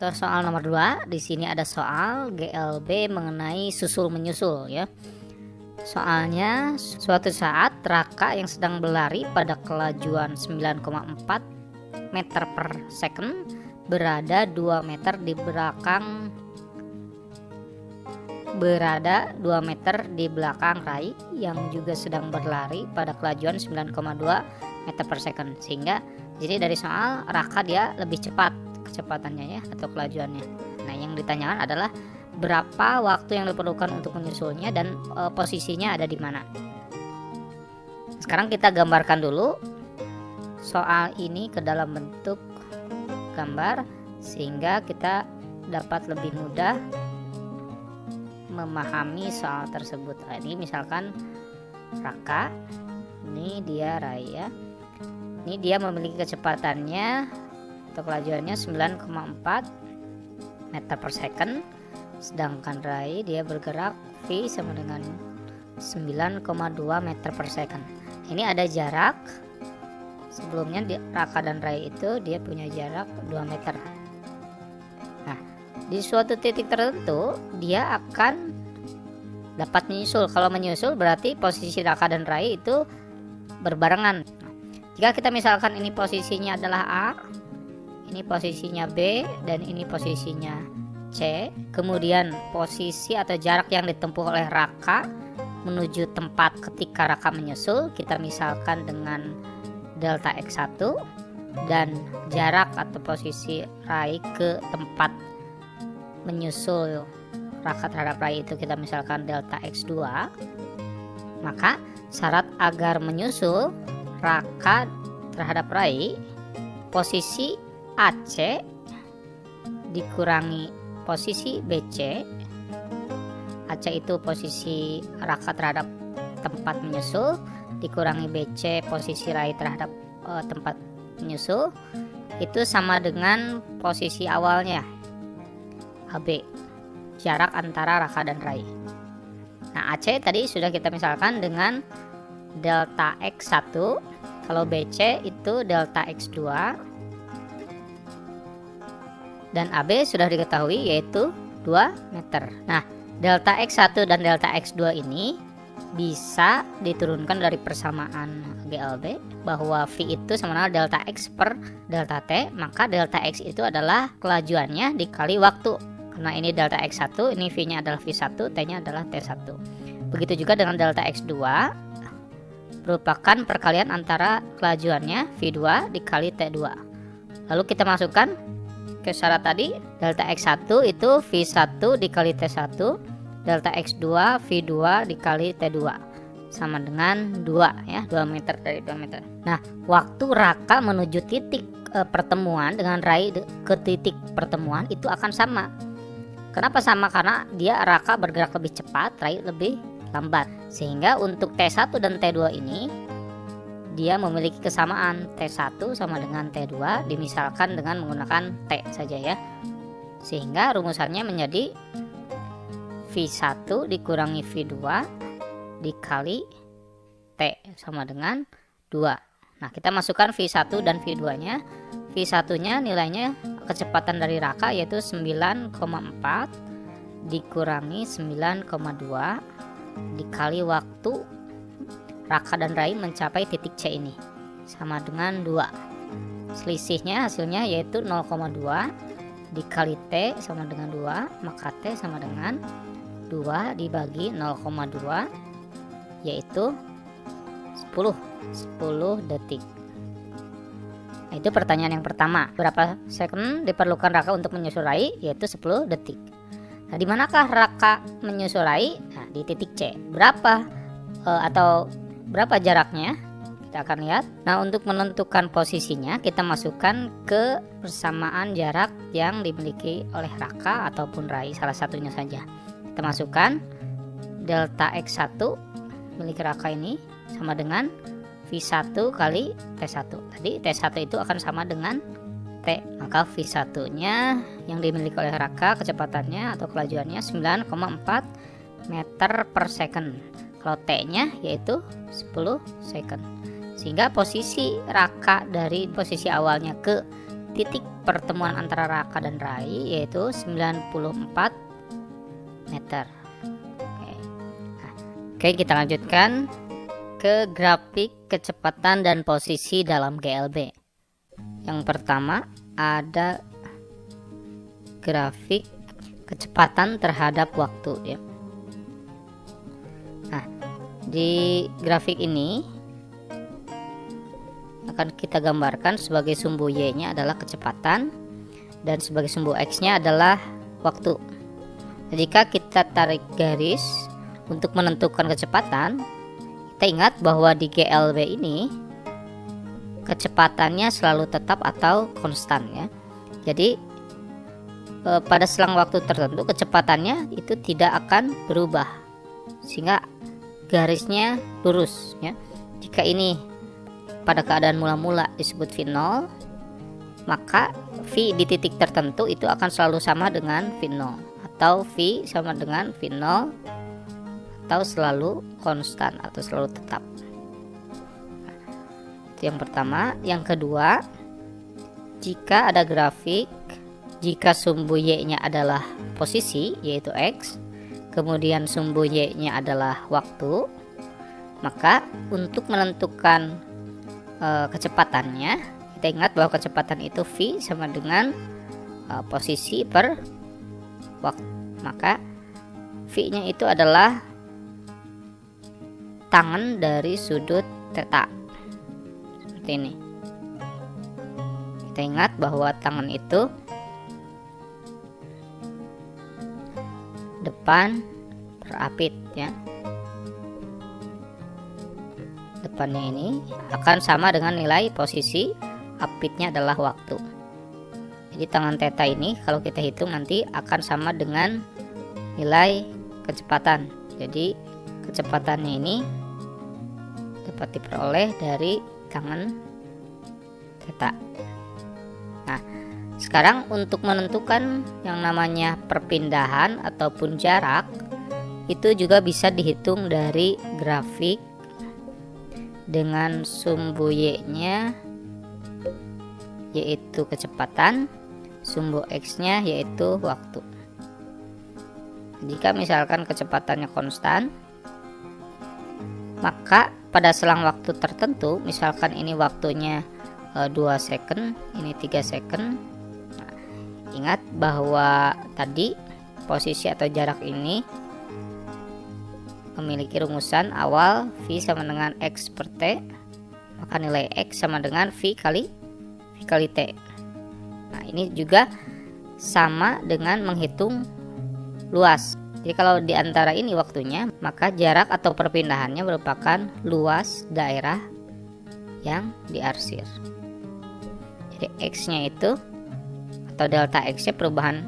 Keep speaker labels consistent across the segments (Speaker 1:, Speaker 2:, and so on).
Speaker 1: Untuk soal nomor 2, di sini ada soal GLB mengenai susul menyusul ya. Soalnya, suatu saat Raka yang sedang berlari pada kelajuan 9,4 meter per second berada 2 meter di belakang Rai yang juga sedang berlari pada kelajuan 9,2 meter per second. Sehingga jadi dari soal Raka dia lebih cepat kecepatannya ya, atau kelajuannya. Nah, yang ditanyakan adalah berapa waktu yang diperlukan untuk menyusulnya dan posisinya ada di mana. Sekarang kita gambarkan dulu soal ini ke dalam bentuk gambar sehingga kita dapat lebih mudah memahami soal tersebut. Nah, ini misalkan Raka, ini dia Raya, ini dia memiliki kecepatannya atau kelajuannya 9,4 meter per second, sedangkan Rai dia bergerak V sama dengan 9,2 meter per second. Ini ada jarak. Sebelumnya Raka dan Rai itu dia punya jarak 2 meter. Nah, di suatu titik tertentu dia akan dapat menyusul. Kalau menyusul berarti posisi Raka dan Rai itu berbarengan. Jika kita misalkan ini posisinya adalah A, ini posisinya B, dan ini posisinya C, kemudian posisi atau jarak yang ditempuh oleh Raka menuju tempat ketika Raka menyusul kita misalkan dengan delta X1, dan jarak atau posisi Rai ke tempat menyusul Raka terhadap Rai itu kita misalkan delta X2, maka syarat agar menyusul Raka terhadap Rai, posisi AC dikurangi posisi BC. AC itu posisi Raka terhadap tempat menyusul, dikurangi BC posisi Rai terhadap tempat menyusul, itu sama dengan posisi awalnya AB, jarak antara Raka dan Rai. Nah, AC tadi sudah kita misalkan dengan delta X1, kalau BC itu delta X2, dan AB sudah diketahui yaitu 2 meter. Nah, delta X1 dan delta X2 ini bisa diturunkan dari persamaan GLB bahwa V itu sama dengan delta X per delta T, maka delta X itu adalah kelajuannya dikali waktu. Karena ini delta X1, ini V-nya adalah V1, T-nya adalah T1. Begitu juga dengan delta X2 merupakan perkalian antara kelajuannya V2 dikali T2. Lalu kita masukkan ke syarat tadi, delta X1 itu V1 dikali T1, delta X2 V2 dikali T2 sama dengan 2 ya, 2 meter dari 2 meter. Nah, waktu Raka menuju titik pertemuan dengan Rai ke titik pertemuan itu akan sama. Kenapa sama? Karena dia Raka bergerak lebih cepat, Rai lebih lambat. Sehingga untuk T1 dan T2 ini dia memiliki kesamaan, T1 sama dengan T2 dimisalkan dengan menggunakan T saja ya. Sehingga rumusannya menjadi V1 dikurangi V2 dikali T sama dengan 2. Nah, kita masukkan V1 dan V2 nya. V1 nya nilainya kecepatan dari Raka yaitu 9,4 dikurangi 9,2 dikali waktu Raka dan Rai mencapai titik C ini sama dengan 2. Selisihnya hasilnya yaitu 0,2 dikali T sama dengan 2, maka T sama dengan 2 dibagi 0,2 yaitu 10 detik. Nah, itu pertanyaan yang pertama. Berapa second diperlukan Raka untuk menyusul Rai? Yaitu 10 detik. Nah, di manakah Raka menyusul Rai? Nah, di titik C. Berapa berapa jaraknya? Kita akan lihat. Nah, untuk menentukan posisinya kita masukkan ke persamaan jarak yang dimiliki oleh Raka ataupun Rai, salah satunya saja. Kita masukkan delta X1 milik Raka ini sama dengan V1 kali T1. Tadi T1 itu akan sama dengan T, maka V1 nya yang dimiliki oleh Raka kecepatannya atau kelajuannya 9,4 meter per second. Kalau T nya yaitu 10 second. Sehingga posisi Raka dari posisi awalnya ke titik pertemuan antara Raka dan Rai yaitu 94 meter. Oke, kita lanjutkan ke grafik kecepatan dan posisi dalam GLB. Yang pertama ada grafik kecepatan terhadap waktu ya. Nah, di grafik ini akan kita gambarkan sebagai sumbu Y-nya adalah kecepatan dan sebagai sumbu X-nya adalah waktu. Jika kita tarik garis untuk menentukan kecepatan, kita ingat bahwa di GLB ini kecepatannya selalu tetap atau konstan ya. Jadi pada selang waktu tertentu kecepatannya itu tidak akan berubah sehingga garisnya lurus ya. Jika ini pada keadaan mula-mula disebut V0, maka V di titik tertentu itu akan selalu sama dengan V0, atau V sama dengan V0, atau selalu konstan atau selalu tetap. Itu yang pertama. Yang kedua, jika ada grafik, jika sumbu Y-nya adalah posisi yaitu X, kemudian sumbu Y-nya adalah waktu, maka untuk menentukan kecepatannya, kita ingat bahwa kecepatan itu V sama dengan posisi per waktu. Maka V-nya itu adalah tangen dari sudut theta. Seperti ini. Kita ingat bahwa tangen itu depan per apit ya. Depannya ini akan sama dengan nilai posisi, apitnya adalah waktu. Jadi tangen theta ini kalau kita hitung nanti akan sama dengan nilai kecepatan. Jadi kecepatannya ini dapat diperoleh dari tangen theta. Nah, sekarang untuk menentukan yang namanya perpindahan ataupun jarak itu juga bisa dihitung dari grafik dengan sumbu Y-nya yaitu kecepatan, sumbu X-nya yaitu waktu. Jika misalkan kecepatannya konstan, maka pada selang waktu tertentu, misalkan ini waktunya 2 second, ini 3 second. Nah, ingat bahwa tadi posisi atau jarak ini memiliki rumusan awal V sama dengan X per T, maka nilai X sama dengan V kali T. Nah, ini juga sama dengan menghitung luas. Jadi kalau di antara ini waktunya, maka jarak atau perpindahannya merupakan luas daerah yang diarsir. Jadi X-nya itu atau delta X-nya perubahan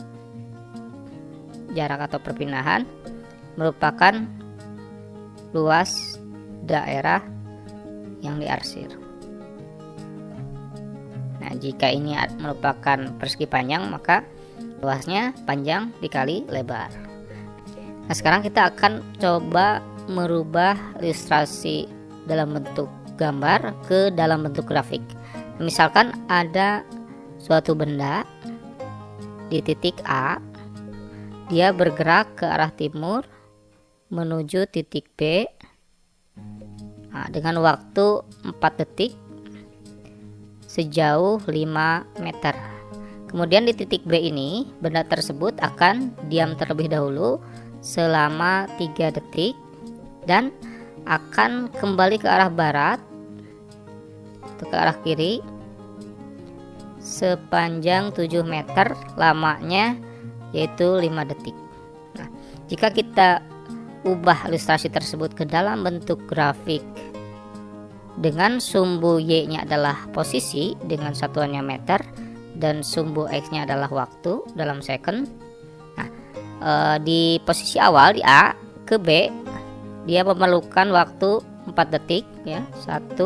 Speaker 1: jarak atau perpindahan merupakan luas daerah yang diarsir. Nah, jika ini merupakan persegi panjang, maka luasnya panjang dikali lebar. Nah, sekarang kita akan coba merubah ilustrasi dalam bentuk gambar ke dalam bentuk grafik. Misalkan ada suatu benda di titik A, dia bergerak ke arah timur menuju titik B dengan waktu 4 detik sejauh 5 meter. Kemudian di titik B ini benda tersebut akan diam terlebih dahulu selama 3 detik dan akan kembali ke arah barat atau ke arah kiri sepanjang 7 meter, lamanya yaitu 5 detik. Nah, jika kita ubah ilustrasi tersebut ke dalam bentuk grafik dengan sumbu Y-nya adalah posisi dengan satuannya meter dan sumbu X-nya adalah waktu dalam second. Nah, di posisi awal di A ke B dia memerlukan waktu 4 detik ya. 1,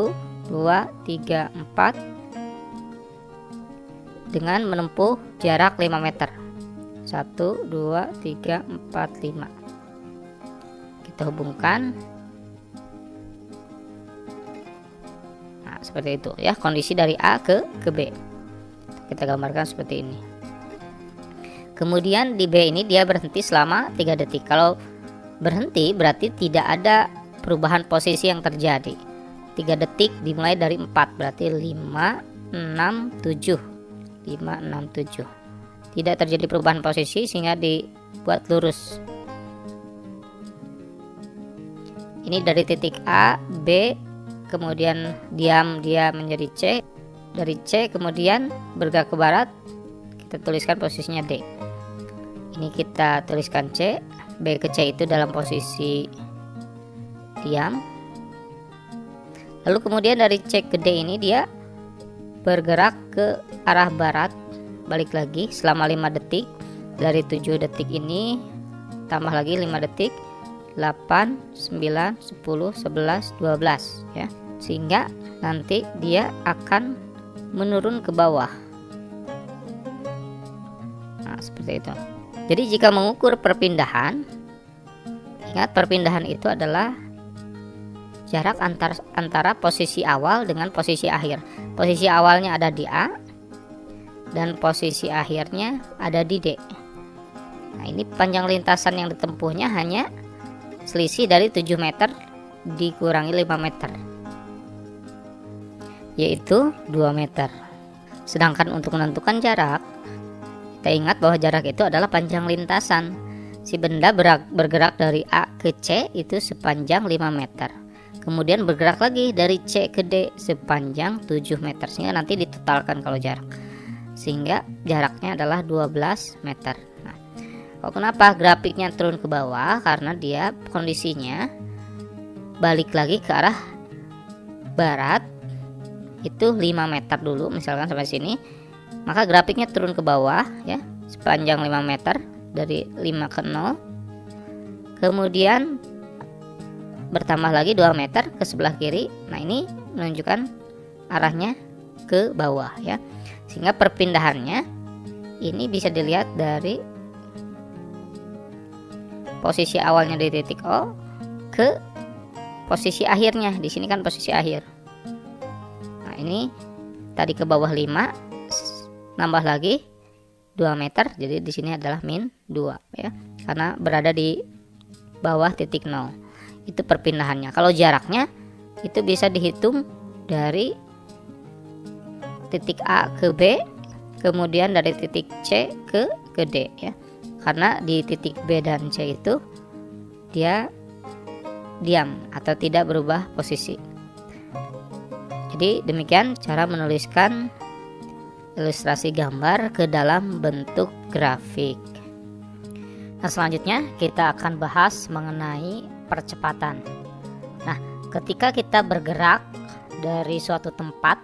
Speaker 1: 2, 3, 4 dengan menempuh jarak 5 meter. 1, 2, 3, 4, 5. Kita hubungkan. Nah, seperti itu ya kondisi dari A ke B. kita gambarkan seperti ini. Kemudian di B ini dia berhenti selama 3 detik. Kalau berhenti berarti tidak ada perubahan posisi yang terjadi. 3 detik dimulai dari 4, berarti 5, 6, 7. 5, 6, 7. Tidak terjadi perubahan posisi sehingga dibuat lurus. Ini dari titik A, B, kemudian diam dia menjadi C. Dari C kemudian bergerak ke barat, kita tuliskan posisinya D. Ini kita tuliskan C. B ke C itu dalam posisi diam. Lalu kemudian dari C ke D ini dia bergerak ke arah barat, balik lagi selama 5 detik. Dari 7 detik ini tambah lagi 5 detik, 8, 9, 10, 11, 12 ya. Sehingga nanti dia akan menurun ke bawah. Nah, seperti itu. Jadi jika mengukur perpindahan, ingat perpindahan itu adalah jarak antara posisi awal dengan posisi akhir. Posisi awalnya ada di A dan posisi akhirnya ada di D. Nah, ini panjang lintasan yang ditempuhnya hanya selisih dari 7 meter dikurangi 5 meter, yaitu 2 meter. Sedangkan untuk menentukan jarak, kita ingat bahwa jarak itu adalah panjang lintasan. Si benda bergerak dari A ke C itu sepanjang 5 meter. Kemudian bergerak lagi dari C ke D sepanjang 7 meter. Sehingga nanti ditotalkan kalau jarak. Sehingga jaraknya adalah 12 meter. Nah, kenapa grafiknya turun ke bawah? Karena dia kondisinya balik lagi ke arah barat. Itu 5 meter dulu misalkan sampai sini. Maka grafiknya turun ke bawah ya, sepanjang 5 meter dari 5 ke 0. Kemudian bertambah lagi 2 meter ke sebelah kiri. Nah, ini menunjukkan arahnya ke bawah ya. Sehingga perpindahannya ini bisa dilihat dari posisi awalnya di titik O ke posisi akhirnya. Di sini kan posisi akhir. Nah, ini tadi ke bawah 5, nambah lagi 2 meter, jadi di sini adalah min 2 ya, karena berada di bawah titik 0. Itu perpindahannya. Kalau jaraknya itu bisa dihitung dari titik A ke B, kemudian dari titik C ke D ya. Karena di titik B dan C itu dia diam atau tidak berubah posisi. Jadi demikian cara menuliskan ilustrasi gambar ke dalam bentuk grafik. Nah, selanjutnya kita akan bahas mengenai percepatan. Nah, ketika kita bergerak dari suatu tempat,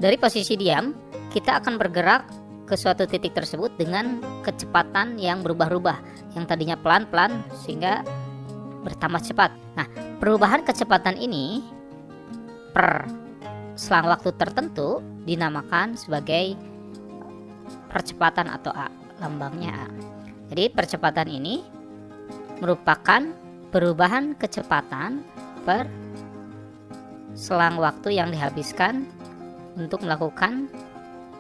Speaker 1: dari posisi diam, kita akan bergerak ke suatu titik tersebut dengan kecepatan yang berubah-ubah, yang tadinya pelan-pelan sehingga bertambah cepat. Nah, perubahan kecepatan ini per selang waktu tertentu dinamakan sebagai percepatan atau A, lambangnya A. Jadi percepatan ini merupakan perubahan kecepatan per selang waktu yang dihabiskan untuk melakukan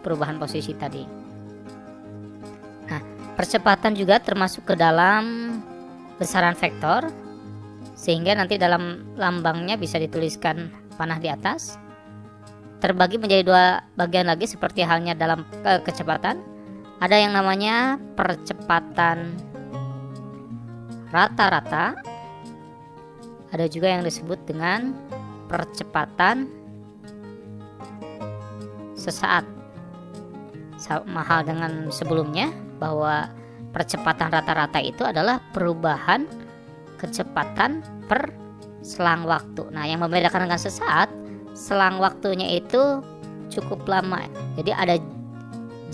Speaker 1: perubahan posisi tadi. Nah, percepatan juga termasuk ke dalam besaran vektor, sehingga nanti dalam lambangnya bisa dituliskan panah di atas. Terbagi menjadi 2 bagian lagi seperti halnya dalam kecepatan. Ada yang namanya percepatan rata-rata. Ada juga yang disebut dengan percepatan sesaat. Sama hal dengan sebelumnya, bahwa percepatan rata-rata itu adalah perubahan kecepatan per selang waktu. Nah, yang membedakan dengan sesaat, selang waktunya itu cukup lama. Jadi ada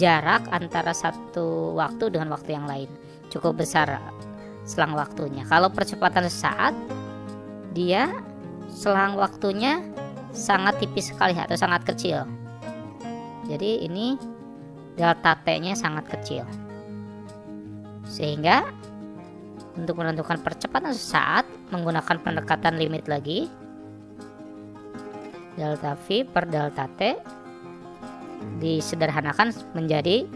Speaker 1: jarak antara satu waktu dengan waktu yang lain, cukup besar selang waktunya. Kalau percepatan sesaat, dia selang waktunya sangat tipis sekali atau sangat kecil. Jadi ini delta T-nya sangat kecil. Sehingga untuk menentukan percepatan sesaat menggunakan pendekatan limit lagi, delta V per delta T disederhanakan menjadi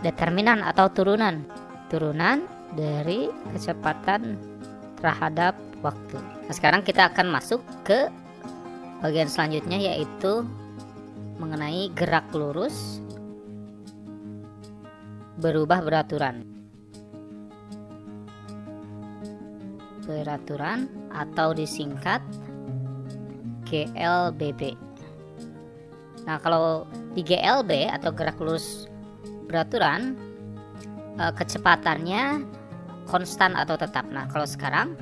Speaker 1: determinan atau turunan dari kecepatan terhadap waktu. Nah, sekarang kita akan masuk ke bagian selanjutnya, yaitu mengenai gerak lurus berubah beraturan atau disingkat GLBB. Nah, kalau di GLB atau gerak lurus beraturan, kecepatannya konstan atau tetap. Nah, kalau sekarang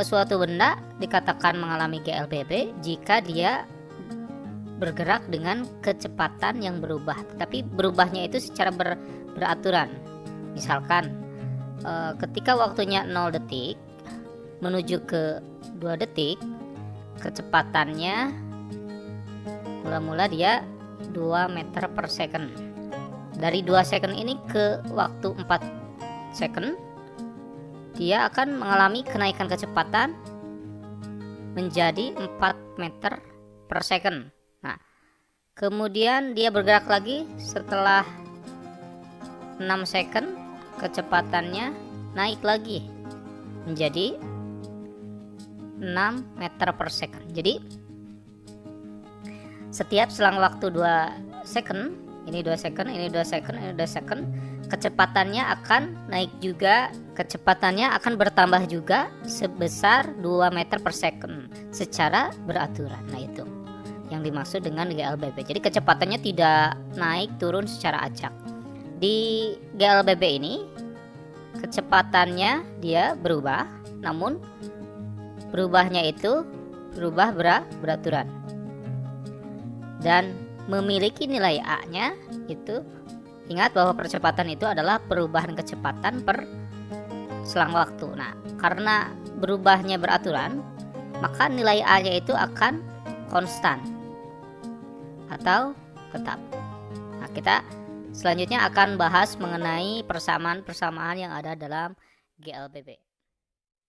Speaker 1: suatu benda dikatakan mengalami GLBB jika dia bergerak dengan kecepatan yang berubah, tetapi berubahnya itu secara beraturan. Misalkan ketika waktunya 0 detik menuju ke 2 detik, kecepatannya mula-mula dia 2 meter per second. Dari 2 second ini ke waktu 4 second, dia akan mengalami kenaikan kecepatan menjadi 4 meter per second. Nah, kemudian dia bergerak lagi setelah 6 second, kecepatannya naik lagi menjadi 6 meter per second. Jadi setiap selang waktu 2 second, ini 2 second, ini 2 second, ini 2 second, kecepatannya akan naik juga, kecepatannya akan bertambah juga sebesar 2 meter per second secara beraturan. Nah, itu yang dimaksud dengan GLBB. Jadi kecepatannya tidak naik turun secara acak. Di GLBB ini kecepatannya dia berubah, namun berubahnya itu berubah beraturan dan memiliki nilai A-nya itu. Ingat bahwa percepatan itu adalah perubahan kecepatan per selang waktu. Nah, karena berubahnya beraturan, maka nilai A-nya itu akan konstan atau tetap. Nah, kita selanjutnya akan bahas mengenai persamaan-persamaan yang ada dalam GLBB.